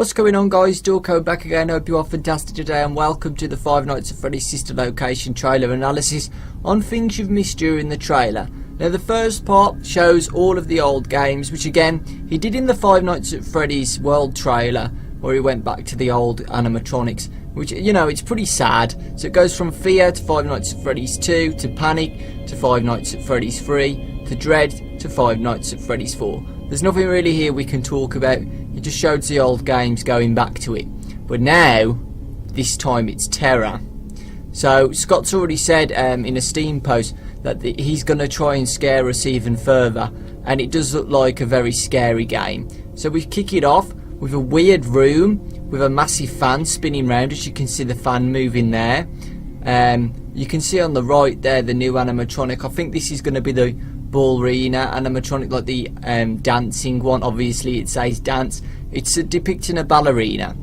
What's going on, guys? Dorco back again. Hope you are fantastic today, and welcome to the Five Nights at Freddy's Sister Location trailer analysis on things you've missed during the trailer. Now, the first part shows all of the old games, which again he did in the Five Nights at Freddy's World trailer, where he went back to the old animatronics, which, you know, it's pretty sad. So it goes from Fear to Five Nights at Freddy's 2 to Panic to Five Nights at Freddy's 3 to Dread to Five Nights at Freddy's 4. There's nothing really here we can talk about. It just showed the old games going back to it. But now, this time it's Terror. So Scott's already said in a Steam post that he's going to try and scare us even further. And it does look like a very scary game. So we kick it off with a weird room with a massive fan spinning round. As you can see the fan moving there. You can see on the right there the new animatronic. I think this is going to be the ballerina animatronic, like the dancing one. Obviously it says dance. It's depicting a ballerina.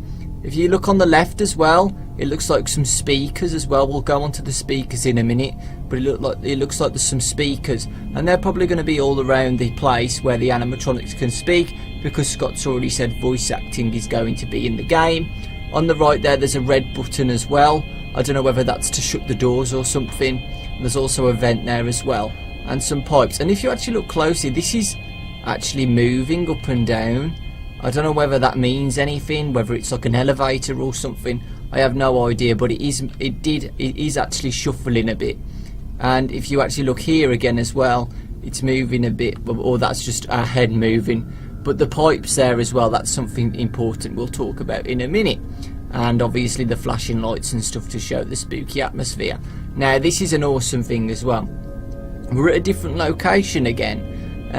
If you look on the left as well, it looks like some speakers as well. We'll go on to the speakers in a minute, but it looks like there's some speakers, and they're probably going to be all around the place where the animatronics can speak, because Scott's already said voice acting is going to be in the game. On the right there's a red button as well. I don't know whether that's to shut the doors or something. There's also a vent there as well, and some pipes. And if you actually look closely, this is actually moving up and down. I don't know whether that means anything, whether it's like an elevator or something. I have no idea, but it is actually shuffling a bit. And if you actually look here again as well, it's moving a bit, or that's just our head moving. But the pipes there as well, that's something important we'll talk about in a minute. And obviously the flashing lights and stuff to show the spooky atmosphere. Now this is an awesome thing as well. We're at a different location again.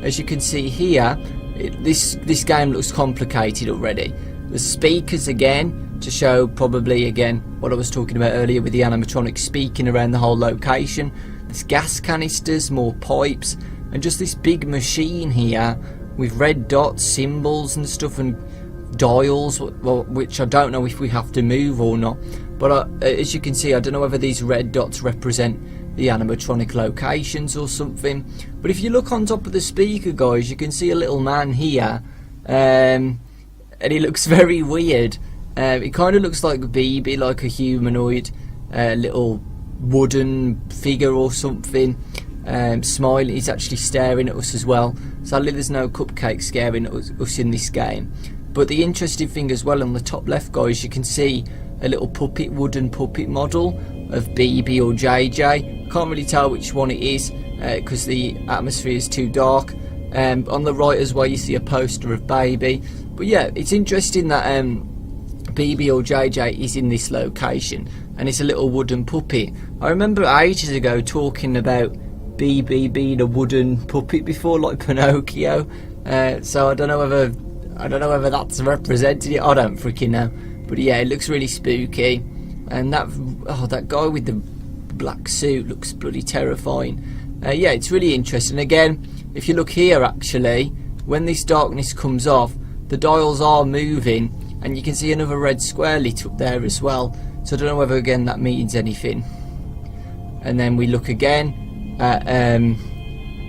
As you can see here, this game looks complicated already. The speakers again to show probably again what I was talking about earlier with the animatronics speaking around the whole location. There's gas canisters, more pipes, and just this big machine here with red dots, symbols and stuff, and dials, which I don't know if we have to move or not. But as you can see, I don't know whether these red dots represent the animatronic locations or something. But if you look on top of the speaker, guys, you can see a little man here, and he looks very weird. It kind of looks like BB, like a humanoid little wooden figure or something, smiling. He's actually staring at us as well. Sadly there's no cupcake scaring us in this game. But the interesting thing as well, on the top left, guys, you can see a little puppet, wooden puppet model of BB or JJ. Can't really tell which one it is because the atmosphere is too dark. On the right as well, you see a poster of Baby. But yeah, it's interesting that BB or JJ is in this location, and it's a little wooden puppet. I remember ages ago talking about BB being a wooden puppet before, like Pinocchio. So I don't know whether that's representing it. I don't freaking know. But yeah, it looks really spooky. And that guy with the black suit looks bloody terrifying. Yeah, it's really interesting. Again, if you look here, actually, when this darkness comes off, the dials are moving, and you can see another red square lit up there as well. So I don't know whether again that means anything. And then we look again at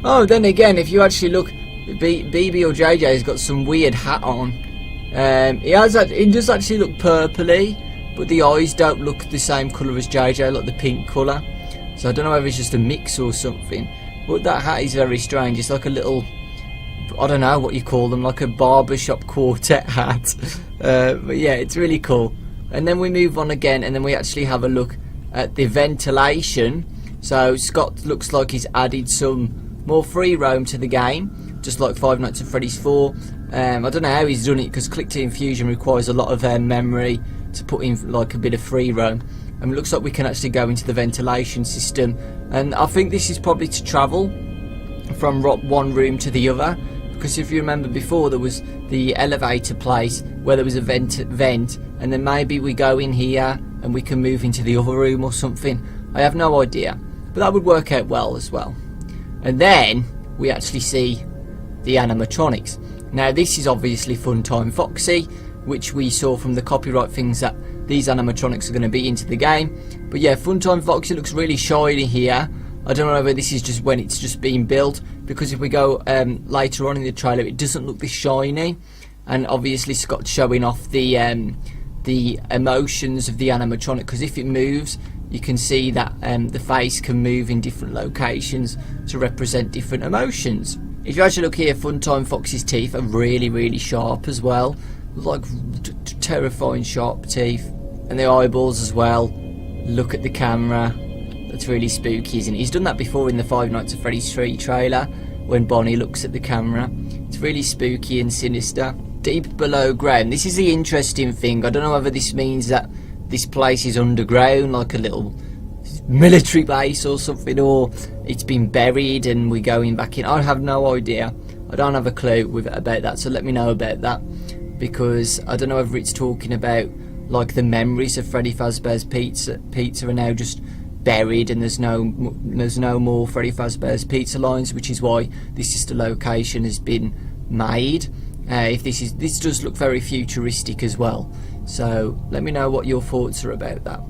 oh, then again, if you actually look, BB or JJ has got some weird hat on. It does actually look purpley, but the eyes don't look the same colour as JJ, like the pink colour. So I don't know whether it's just a mix or something. But that hat is very strange. It's like a little, I don't know what you call them, like a barbershop quartet hat. But yeah, it's really cool. And then we move on again, and then we actually have a look at the ventilation. So Scott looks like he's added some more free roam to the game, just like Five Nights at Freddy's 4. I don't know how he's done it, because Click to Infusion requires a lot of memory to put in like a bit of free roam. And it looks like we can actually go into the ventilation system, and I think this is probably to travel from one room to the other, because if you remember before, there was the elevator place where there was a vent, and then maybe we go in here and we can move into the other room or something. I have no idea, but that would work out well as well. And then we actually see the animatronics. Now this is obviously Funtime Foxy, which we saw from the copyright things that these animatronics are going to be into the game. But yeah, Funtime Foxy looks really shiny here. I don't know whether this is just when it's just being built, because if we go later on in the trailer, it doesn't look this shiny. and obviously Scott's showing off the emotions of the animatronic, because if it moves, you can see that the face can move in different locations to represent different emotions. If you actually look here, Funtime Fox's teeth are really, really sharp as well, like terrifying sharp teeth, and the eyeballs as well. Look at the camera. That's really spooky, isn't it? He's done that before in the Five Nights at Freddy's 3 trailer, when Bonnie looks at the camera. It's really spooky and sinister. Deep below ground. This is the interesting thing. I don't know whether this means that this place is underground, like a little military base or something, or it's been buried and we're going back in. I have no idea. I don't have a clue about that, so let me know about that, because I don't know whether it's talking about like the memories of Freddy Fazbear's Pizza are now just buried, and there's no more Freddy Fazbear's Pizza lines, which is why this sister location has been made. If this does look very futuristic as well, so let me know what your thoughts are about that.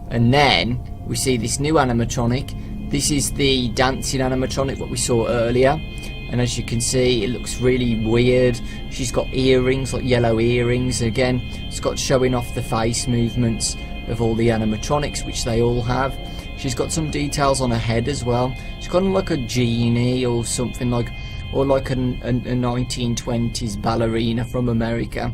And then we see this new animatronic. This is the dancing animatronic what we saw earlier, and as you can see, it looks really weird. She's got earrings, like yellow earrings. Again, it's got showing off the face movements of all the animatronics, which they all have. She's got some details on her head as well. She's got like a genie or something, like, or like a 1920s ballerina from America,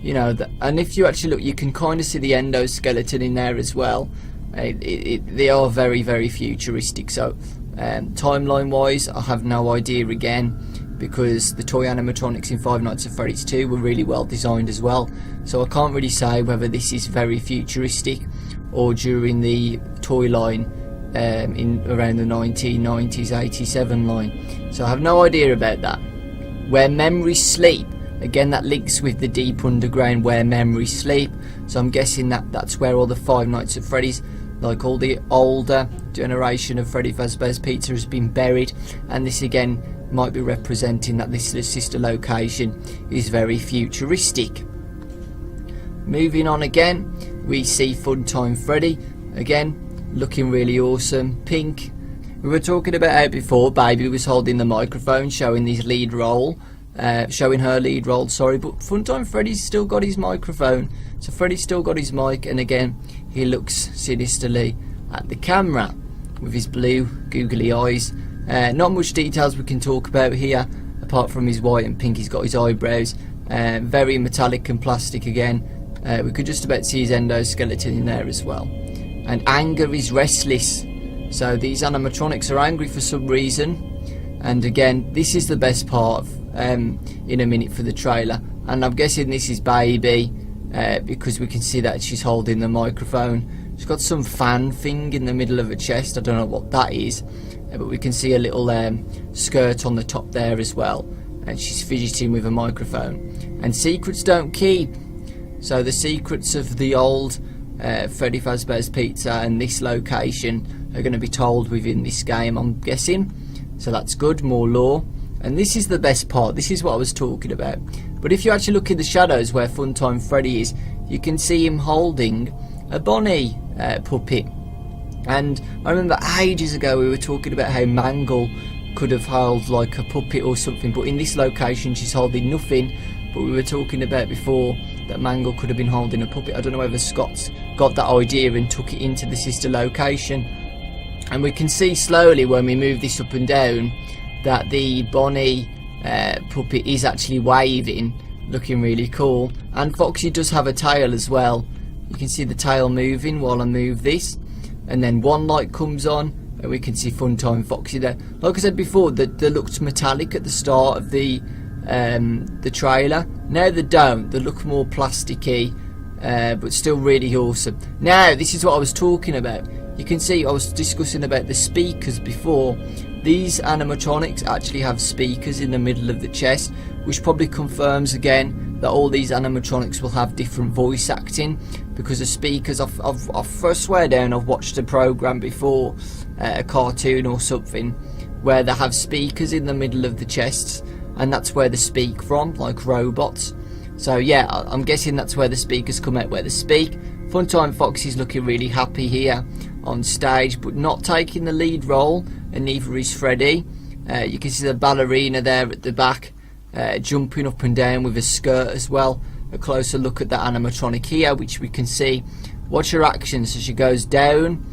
you know. And if you actually look, you can kind of see the endoskeleton in there as well. They are very, very futuristic. So timeline wise, I have no idea again, because the toy animatronics in Five Nights at Freddy's 2 were really well designed as well. So I can't really say whether this is very futuristic or during the toy line in around the 1990s, 87 line. So I have no idea about that. Where memories sleep. Again, that links with the deep underground where memories sleep. So I'm guessing that that's where all the Five Nights at Freddy's, like all the older generation of Freddy Fazbear's Pizza, has been buried. And this again might be representing that this sister location is very futuristic. Moving on again, we see Funtime Freddy. Again, looking really awesome. Pink. We were talking about how before Baby was holding the microphone, showing his lead role. Showing her lead role, sorry, but Funtime Freddy's still got his microphone, so Freddy's still got his mic, and again he looks sinisterly at the camera with his blue googly eyes. Not much details we can talk about here apart from his white and pink. He's got his eyebrows, very metallic and plastic again. We could just about see his endoskeleton in there as well. And anger is restless, so these animatronics are angry for some reason. And again, this is the best part of, in a minute for the trailer, and I'm guessing this is Baby, because we can see that she's holding the microphone. She's got some fan thing in the middle of her chest. I don't know what that is, but we can see a little skirt on the top there as well, and she's fidgeting with a microphone. And secrets don't keep, so the secrets of the old Freddy Fazbear's Pizza and this location are going to be told within this game, I'm guessing. So that's good, more lore. And this is the best part, this is what I was talking about. But if you actually look in the shadows where Funtime Freddy is, you can see him holding a Bonnie puppet. And I remember ages ago we were talking about how Mangle could have held like a puppet or something, but in this location she's holding nothing. But we were talking about before that Mangle could have been holding a puppet. I don't know whether Scott's got that idea and took it into the sister location. And we can see slowly when we move this up and down that the Bonnie puppet is actually waving, looking really cool. And Foxy does have a tail as well. You can see the tail moving while I move this. And then one light comes on and we can see Funtime Foxy there. Like I said before, they looked metallic at the start of the trailer. Now they don't. They look more plasticky, but still really awesome. Now, this is what I was talking about. You can see I was discussing about the speakers before. These animatronics actually have speakers in the middle of the chest, which probably confirms again that all these animatronics will have different voice acting, because the speakers, I swear down, I've watched a program before, a cartoon or something, where they have speakers in the middle of the chests, and that's where they speak from, like robots. So yeah, I'm guessing that's where the speakers come out, where they speak. Funtime Foxy's looking really happy here on stage, but not taking the lead role, and neither is Freddy. You can see the ballerina there at the back, jumping up and down with a skirt as well. A closer look at that animatronic here, which we can see. Watch her action. So she goes down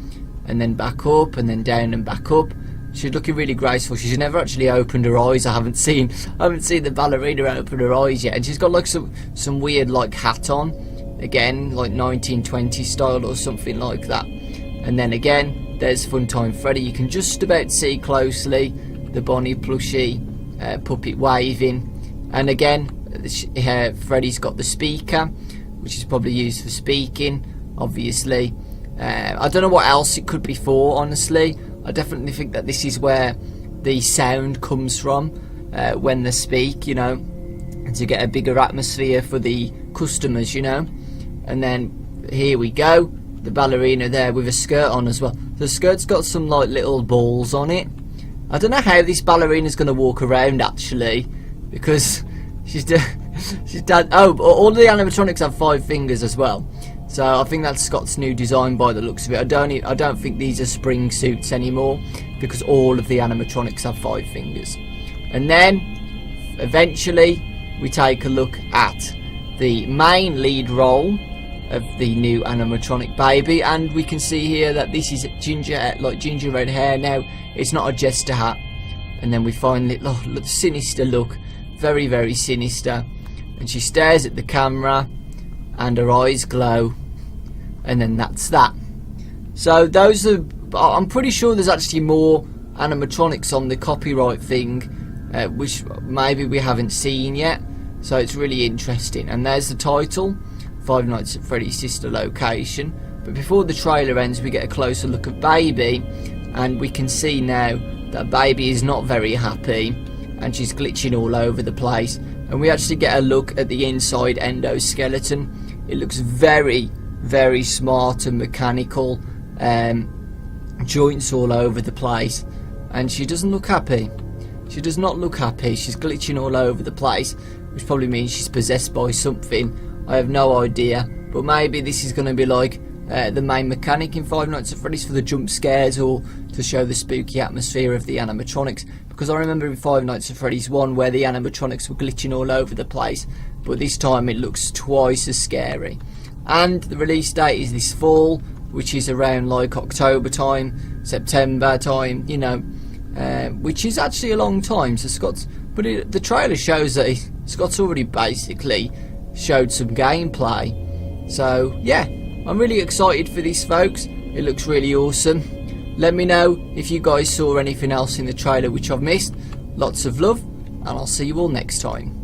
and then back up and then down and back up. She's looking really graceful. She's never actually opened her eyes. I haven't seen the ballerina open her eyes yet. And she's got like some weird like hat on, again like 1920s style or something like that. And then again, there's Funtime Freddy. You can just about see closely the Bonnie plushie puppet waving. And again, Freddy's got the speaker, which is probably used for speaking, obviously. I don't know what else it could be for, honestly. I definitely think that this is where the sound comes from when they speak, you know, and to get a bigger atmosphere for the customers, you know. And then here we go, the ballerina there with a skirt on as well. The skirt's got some like little balls on it. I don't know how this ballerina's going to walk around actually, because she's done. Oh, all the animatronics have 5 fingers as well. So I think that's Scott's new design by the looks of it. I don't think these are spring suits anymore, because all of the animatronics have 5 fingers. And then eventually we take a look at the main lead role of the new animatronic baby, and we can see here that this is ginger red hair now. It's not a jester hat. And then we finally look sinister look, very, very sinister. And she stares at the camera and her eyes glow. And then that's that. So those are, I'm pretty sure there's actually more animatronics on the copyright thing, which maybe we haven't seen yet. So it's really interesting. And there's the title, Five Nights at Freddy's Sister Location. But before the trailer ends, we get a closer look at Baby, and we can see now that Baby is not very happy, and she's glitching all over the place. And we actually get a look at the inside endoskeleton. It looks very, very smart and mechanical, joints all over the place, and she doesn't look happy. She does not look happy. She's glitching all over the place, which probably means she's possessed by something. I have no idea, but maybe this is going to be like the main mechanic in Five Nights at Freddy's for the jump scares, or to show the spooky atmosphere of the animatronics, because I remember in Five Nights at Freddy's 1 where the animatronics were glitching all over the place, but this time it looks twice as scary. And the release date is this fall, which is around like October time, September time, you know, which is actually a long time. So the trailer shows that Scott's already basically showed some gameplay. So yeah, I'm really excited for this, folks. It looks really awesome. Let me know if you guys saw anything else in the trailer which I've missed. Lots of love, and I'll see you all next time.